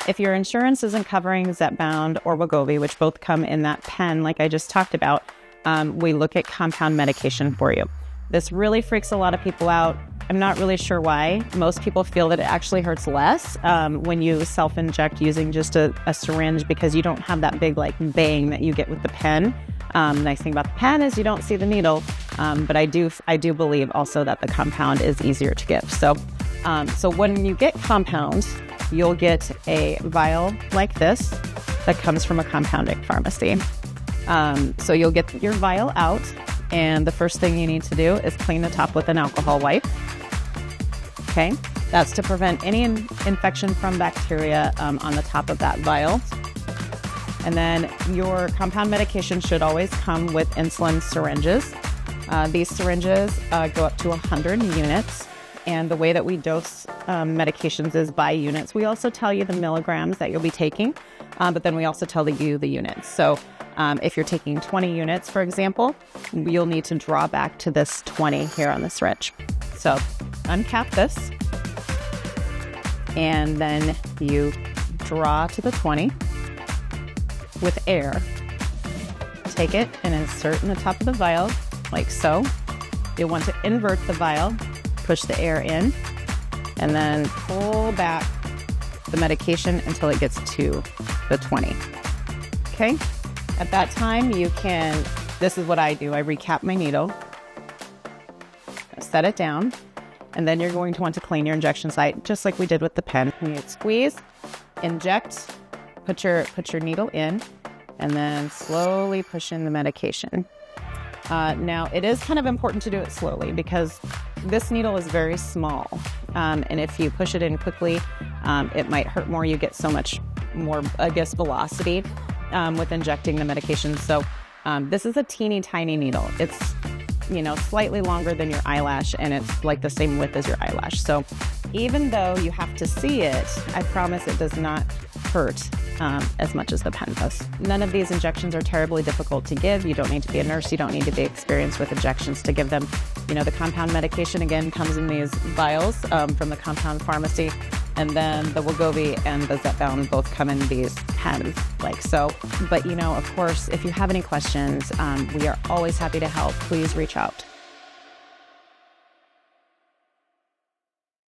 If your insurance isn't covering Zepbound or Wagovy, which both come in that pen like I just talked about, we look at compound medication for you. This really freaks a lot of people out. I'm not really sure why. Most people feel that it actually hurts less when you self-inject using just a syringe, because you don't have that big like bang that you get with the pen. Nice thing about the pen is you don't see the needle, but I do believe also that the compound is easier to give. So when you get compounds, you'll get a vial like this that comes from a compounding pharmacy. So you'll get your vial out, and the first thing you need to do is clean the top with an alcohol wipe. Okay, that's to prevent any infection from bacteria on the top of that vial. And then your compound medication should always come with insulin syringes. These syringes go up to 100 units. And the way that we dose medications is by units. We also tell you the milligrams that you'll be taking, but then we also tell you the units. So if you're taking 20 units, for example, you'll need to draw back to this 20 here on the syringe. So uncap this, and then you draw to the 20 with air. Take it and insert in the top of the vial, like so. You'll want to invert the vial, push the air in, and then pull back the medication until it gets to the 20. Okay? At that time, this is what I do. I recap my needle, set it down, and then you're going to want to clean your injection site, just like we did with the pen. You squeeze, inject, put your needle in, and then slowly push in the medication. Now, it is kind of important to do it slowly because this needle is very small, and if you push it in quickly, it might hurt more. You get so much more, velocity with injecting the medication. So this is a teeny tiny needle. It's slightly longer than your eyelash, and it's like the same width as your eyelash. So even though you have to see it, I promise it does not hurt as much as the pen does. None of these injections are terribly difficult to give. You don't need to be a nurse. You don't need to be experienced with injections to give them. The compound medication, again, comes in these vials from the compound pharmacy. And then the Wagovy and the Zepbound both come in these pens, like so. But, of course, if you have any questions, we are always happy to help. Please reach out.